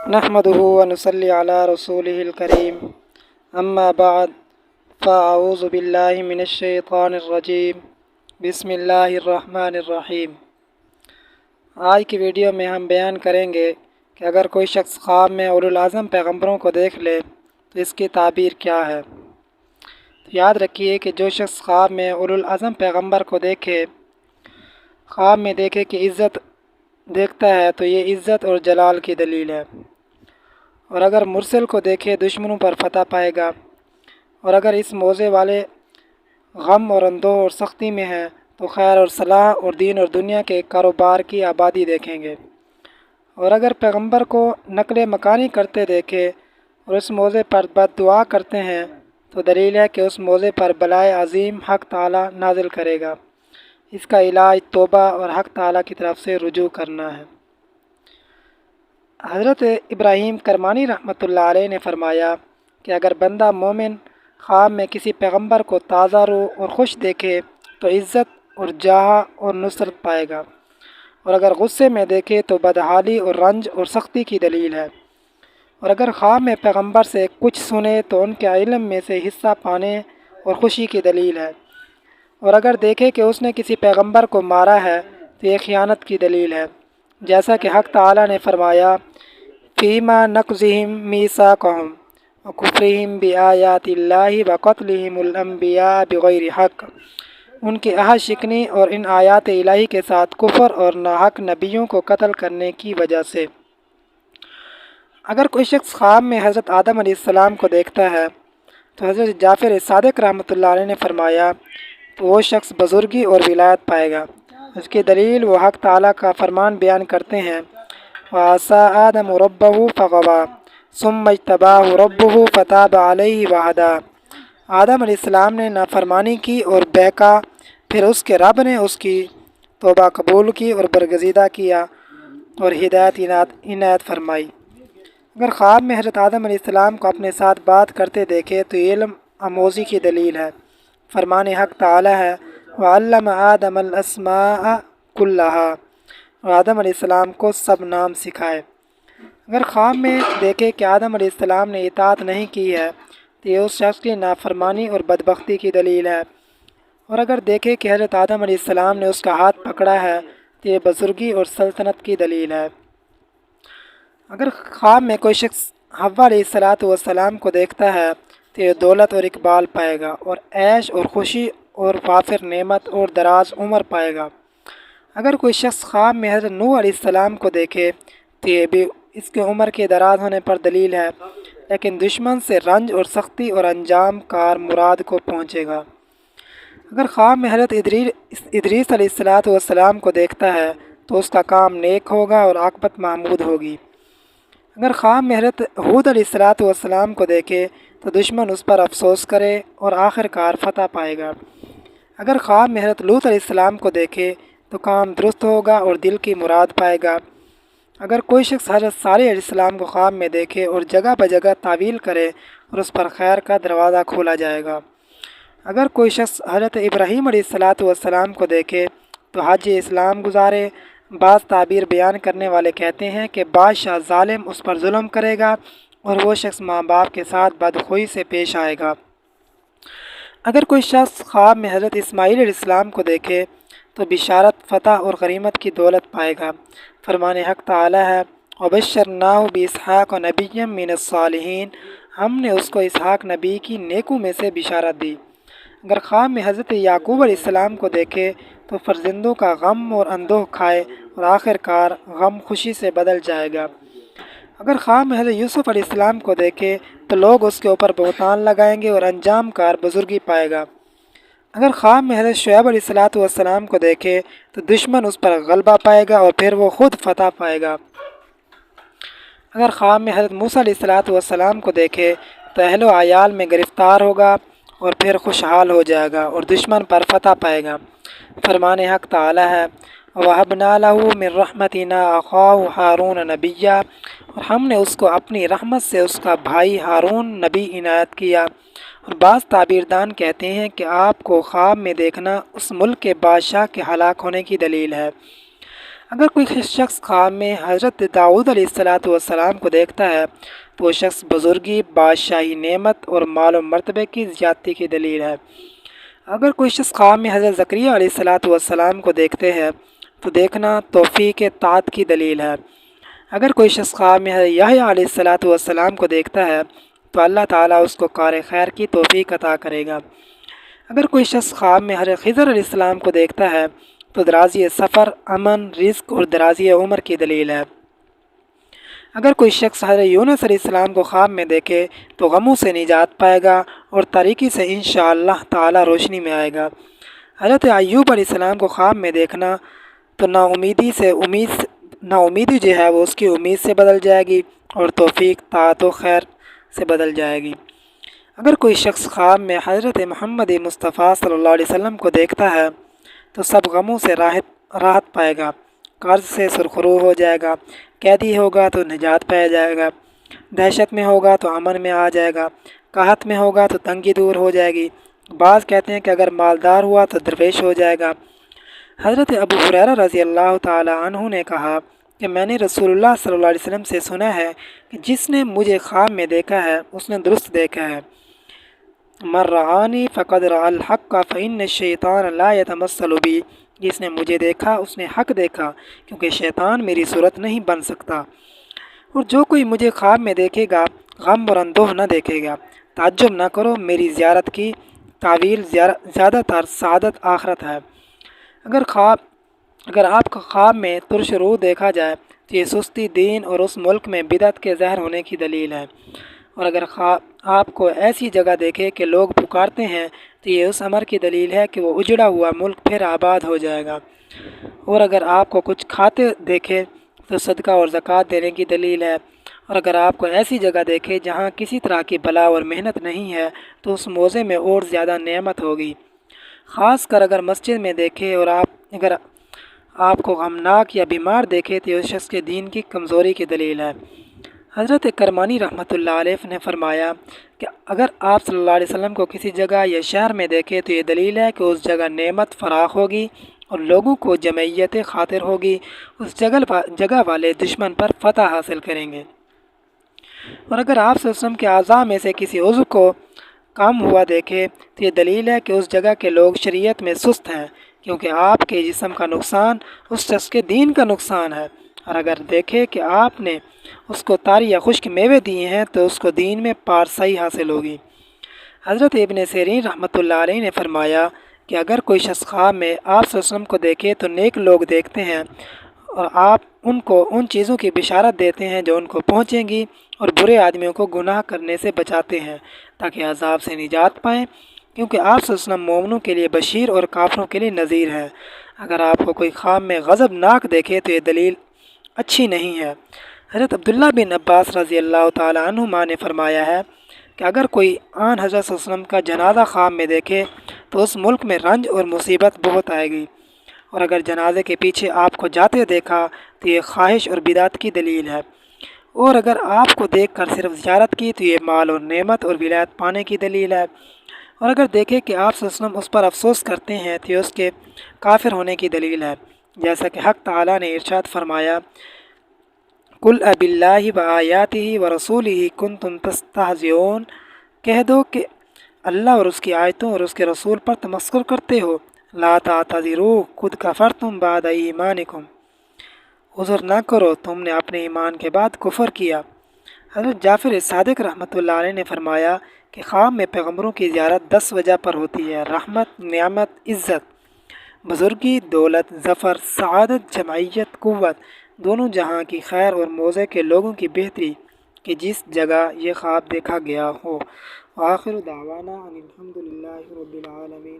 نحمده ونصلي على رسوله الكريم اما بعد فاعوذ باللہ من الشیطان الرجیم بسم اللہ الرحمن الرحیم۔ آج کی ویڈیو میں ہم بیان کریں گے کہ اگر کوئی شخص خواب میں اولوالعزم پیغمبروں کو دیکھ لے تو اس کی تعبیر کیا ہے۔ تو یاد رکھیے کہ جو شخص خواب میں اولوالعزم پیغمبر کو دیکھے، خواب میں دیکھے کہ عزت دیکھتا ہے تو یہ عزت اور جلال کی دلیل ہے، اور اگر مرسل کو دیکھے دشمنوں پر فتح پائے گا، اور اگر اس موضع والے غم اور اندوہ اور سختی میں ہیں تو خیر اور صلاح اور دین اور دنیا کے کاروبار کی آبادی دیکھیں گے، اور اگر پیغمبر کو نقل مکانی کرتے دیکھے اور اس موضع پر بد دعا کرتے ہیں تو دلیل ہے کہ اس موضع پر بلائے عظیم حق تعالی نازل کرے گا۔ اس کا علاج توبہ اور حق تعالی کی طرف سے رجوع کرنا ہے۔ حضرت ابراہیم کرمانی رحمۃ اللہ علیہ نے فرمایا کہ اگر بندہ مومن خواب میں کسی پیغمبر کو تازہ روح اور خوش دیکھے تو عزت اور جاہ اور نصرت پائے گا، اور اگر غصے میں دیکھے تو بدحالی اور رنج اور سختی کی دلیل ہے، اور اگر خواب میں پیغمبر سے کچھ سنے تو ان کے علم میں سے حصہ پانے اور خوشی کی دلیل ہے، اور اگر دیکھے کہ اس نے کسی پیغمبر کو مارا ہے تو یہ خیانت کی دلیل ہے، جیسا کہ حق تعالی نے فرمایا فیما نقضہم میثاقہم وکفرہم بآیات اللہ وقتلہم الانبیاء بغیر حق، ان کی عہد شکنی اور ان آیات الہی کے ساتھ کفر اور ناحق نبیوں کو قتل کرنے کی وجہ سے۔ اگر کوئی شخص خواب میں حضرت آدم علیہ السلام کو دیکھتا ہے تو حضرت جعفر صادق رحمۃ اللہ علیہ نے فرمایا تو وہ شخص بزرگی اور ولایت پائے گا۔ اس کی دلیل وہ حق تعالیٰ کا فرمان بیان کرتے ہیں وَعَصَىٰ آدَمُ رَبَّهُ فَغَوَىٰ ثُمَّ اجْتَبَاهُ رَبُّهُ فَتَابَ عَلَيْهِ وَهَدَىٰ۔ آدم علیہ السلام نے نافرمانی کی اور بہکا، پھر اس کے رب نے اس کی توبہ قبول کی اور برگزیدہ کیا اور ہدایت عنایت فرمائی۔ اگر خواب میں حضرت آدم علیہ السلام کو اپنے ساتھ بات کرتے دیکھے تو یہ علم آموزی کی دلیل ہے۔ فرمان حق تعالی ہے وَعَلَّمَ آدَمَ الْأَسْمَاءَ كُلَّهَا، اور آدم علیہ السلام کو سب نام سکھائے۔ اگر خواب میں دیکھے کہ آدم علیہ السلام نے اطاعت نہیں کی ہے تو یہ اس شخص کی نافرمانی اور بدبختی کی دلیل ہے، اور اگر دیکھے کہ حضرت آدم علیہ السلام نے اس کا ہاتھ پکڑا ہے تو یہ بزرگی اور سلطنت کی دلیل ہے۔ اگر خواب میں کوئی شخص حوا علیہ السلام کو دیکھتا ہے تو یہ دولت اور اقبال پائے گا، اور عیش اور خوشی اور وافر نعمت اور دراز عمر پائے گا۔ اگر کوئی شخص خواب میں حضرت نوح علیہ السلام کو دیکھے تو یہ بھی اس کے عمر کے دراز ہونے پر دلیل ہے، لیکن دشمن سے رنج اور سختی اور انجام کار مراد کو پہنچے گا۔ اگر خواب میں حضرت ادریس علیہ السلام کو دیکھتا ہے تو اس کا کام نیک ہوگا اور عاقبت محمود ہوگی۔ اگر خواب میں حضرت ہود علیہ السلام کو دیکھے تو دشمن اس پر افسوس کرے اور آخر کار فتح پائے گا۔ اگر خواب میں حضرت لوط علیہ السلام کو دیکھے تو کام درست ہوگا اور دل کی مراد پائے گا۔ اگر کوئی شخص حضرت صالح علیہ السلام کو خواب میں دیکھے اور جگہ بجگہ تعویل کرے اور اس پر خیر کا دروازہ کھولا جائے گا۔ اگر کوئی شخص حضرت ابراہیم علیہ السلام کو دیکھے تو حج اسلام گزارے۔ بعض تعبیر بیان کرنے والے کہتے ہیں کہ بادشاہ ظالم اس پر ظلم کرے گا اور وہ شخص ماں باپ کے ساتھ بدخوئی سے پیش آئے گا۔ اگر کوئی شخص خواب میں حضرت اسماعیل علیہ السلام کو دیکھے تو بشارت، فتح اور غنیمت کی دولت پائے گا۔ فرمان حق تعالی ہے وَبَشَّرْنَاهُ بِإِسْحَاقَ نَبِيًّا مِّنَ الصَّالِحِينَ، ہم نے اس کو اسحاق نبی کی نیکوں میں سے بشارت دی۔ اگر خواب میں حضرت یعقوب علیہ السلام کو دیکھے تو فرزندوں کا غم اور اندوہ کھائے اور آخر کار غم خوشی سے بدل جائے گا۔ اگر خواب میں حضرت یوسف علیہ السلام کو دیکھے تو لوگ اس کے اوپر بہتان لگائیں گے اور انجام کار بزرگی پائے گا۔ اگر خواب میں حضرت شعیب علیہ السلام کو دیکھے تو دشمن اس پر غلبہ پائے گا اور پھر وہ خود فتح پائے گا۔ اگر خواب میں حضرت موسیٰ علیہ السلام کو دیکھے تو اہل و عیال میں گرفتار ہوگا اور پھر خوشحال ہو جائے گا اور دشمن پر فتح پائے گا۔ فرمان حق تعالی ہے وَوَهَبْنَا لَهُ مِن رَحْمَتِنَا أَخَاهُ هَارُونَ نَبِيًّا، اور ہم نے اس کو اپنی رحمت سے اس کا بھائی ہارون نبی عنایت کیا۔ اور بعض تعبیردان کہتے ہیں کہ آپ کو خواب میں دیکھنا اس ملک کے بادشاہ کے ہلاک ہونے کی دلیل ہے۔ اگر کوئی شخص خواب میں حضرت داؤد علیہ الصلاۃ والسلام کو دیکھتا ہے تو وہ شخص بزرگی، بادشاہی، نعمت اور مال و مرتبے کی زیادتی کی دلیل ہے۔ اگر کوئی شخص خواب میں حضرت زکریہ علیہ الصلاۃ والسلام کو دیکھتے ہیں تو دیکھنا توفیق طاعت کی دلیل ہے۔ اگر کوئی شخص خواب میں حضرت یحییٰ علیہ الصلاۃ والسلام کو دیکھتا ہے تو اللہ تعالیٰ اس کو کار خیر کی توفیق عطا کرے گا۔ اگر کوئی شخص خواب میں حضرت خضر علیہ السلام کو دیکھتا ہے تو درازی سفر، امن، رزق اور درازی عمر کی دلیل ہے۔ اگر کوئی شخص حضرت یونس علیہ السلام کو خواب میں دیکھے تو غموں سے نجات پائے گا اور تاریکی سے انشاءاللہ تعالی روشنی میں آئے گا۔ حضرت ایوب علیہ السلام کو خواب میں دیکھنا تو نا امیدی جو ہے وہ اس کی امید سے بدل جائے گی اور توفیق، طاعت و خیر سے بدل جائے گی۔ اگر کوئی شخص خواب میں حضرت محمد مصطفیٰ صلی اللہ علیہ وسلم کو دیکھتا ہے تو سب غموں سے راحت پائے گا، قرض سے سرخرو ہو جائے گا، قیدی ہوگا تو نجات پایا جائے گا، دہشت میں ہوگا تو امن میں آ جائے گا، قحط میں ہوگا تو تنگی دور ہو جائے گی۔ بعض کہتے ہیں کہ اگر مالدار ہوا تو درویش ہو جائے گا۔ حضرت ابو ہریرہ رضی اللہ تعالی عنہ نے کہا کہ میں نے رسول اللہ صلی اللہ علیہ وسلم سے سنا ہے کہ جس نے مجھے خواب میں دیکھا ہے اس نے درست دیکھا ہے۔ من رعانی فقد رعا الحق فإن الشیطان لا يتمثل بی، جس نے مجھے دیکھا اس نے حق دیکھا کیونکہ شیطان میری صورت نہیں بن سکتا۔ اور جو کوئی مجھے خواب میں دیکھے گا غم اور اندوہ نہ دیکھے گا۔ تعجب نہ کرو، میری زیارت کی تعویل زیادہ تر سعادت آخرت ہے۔ اگر آپ کا خواب میں ترش روح دیکھا جائے تو یہ سستی دین اور اس ملک میں بدعت کے ظاہر ہونے کی دلیل ہے۔ اور اگر خواب آپ کو ایسی جگہ دیکھے کہ لوگ پکارتے ہیں تو یہ اس امر کی دلیل ہے کہ وہ اجڑا ہوا ملک پھر آباد ہو جائے گا۔ اور اگر آپ کو کچھ کھاتے دیکھے تو صدقہ اور زکوٰۃ دینے کی دلیل ہے۔ اور اگر آپ کو ایسی جگہ دیکھے جہاں کسی طرح کی بلا اور محنت نہیں ہے تو اس موضع میں اور زیادہ نعمت ہوگی۔ خاص کر اگر مسجد میں دیکھے اور اگر آپ کو غمناک یا بیمار دیکھے تو اس شخص کے دین کی کمزوری کی دلیل ہے۔ حضرت کرمانی رحمۃ اللہ علیہ نے فرمایا کہ اگر آپ صلی اللہ علیہ وسلم کو کسی جگہ یا شہر میں دیکھے تو یہ دلیل ہے کہ اس جگہ نعمت فراخ ہوگی اور لوگوں کو جمعیت خاطر ہوگی، اس جگہ والے دشمن پر فتح حاصل کریں گے۔ اور اگر آپ صلی اللہ علیہ وسلم کے اعضاء میں سے کسی عضو کو کام ہوا دیکھے تو یہ دلیل ہے کہ اس جگہ کے لوگ شریعت میں سست ہیں، کیونکہ آپ کے جسم کا نقصان اس شخص کے دین کا نقصان ہے۔ اور اگر دیکھے کہ آپ نے اس کو طاری یا خشک میوے دیے ہیں تو اس کو دین میں پارسائی حاصل ہوگی۔ حضرت ابن سیرین رحمۃ اللہ علیہ نے فرمایا کہ اگر کوئی شخص خواب میں آپ صلی اللہ علیہ وسلم کو دیکھے تو نیک لوگ دیکھتے ہیں اور آپ ان کو ان چیزوں کی بشارت دیتے ہیں جو ان کو پہنچیں گی اور برے آدمیوں کو گناہ کرنے سے بچاتے ہیں تاکہ عذاب سے نجات پائیں، کیونکہ آپ صلی اللہ علیہ وسلم مومنوں کے لیے بشیر اور کافروں کے لیے نذیر ہے۔ اگر آپ کو کوئی خواب میں غضب ناک دیکھے تو یہ دلیل اچھی نہیں ہے۔ حضرت عبداللہ بن عباس رضی اللہ تعالیٰ عنہما نے فرمایا ہے کہ اگر کوئی آن حضرت صلی اللہ علیہ وسلم کا جنازہ خواب میں دیکھے تو اس ملک میں رنج اور مصیبت بہت آئے گی، اور اگر جنازے کے پیچھے آپ کو جاتے دیکھا تو یہ خواہش اور بدعت کی دلیل ہے، اور اگر آپ کو دیکھ کر صرف زیارت کی تو یہ مال اور نعمت اور ولایت پانے کی دلیل ہے، اور اگر دیکھے کہ آپ صلی اللہ علیہ وسلم اس پر افسوس کرتے ہیں تو یہ اس کے کافر ہونے کی دلیل ہے، جیسا کہ حق تعالیٰ نے ارشاد فرمایا قل اب اللہ وآیاتہ ورسولہ کنتم تستہزئون، کہہ دو کہ اللہ اور اس کی آیتوں اور اس کے رسول پر تمسخر کرتے ہو، لا تعتذروا قد کفرتم بعد ایمانکم، عذر نہ کرو تم نے اپنے ایمان کے بعد کفر کیا۔ حضرت جعفر صادق رحمۃ اللہ علیہ نے فرمایا کہ خواب میں پیغمبروں کی زیارت 10 وجہ پر ہوتی ہے: رحمت، نعمت، عزت، بزرگی، دولت، ظفر، سعادت، جمعیت، قوت، دونوں جہاں کی خیر اور موضع کے لوگوں کی بہتری کہ جس جگہ یہ خواب دیکھا گیا ہو۔ وآخر دعوانا ان الحمد للہ رب العالمین۔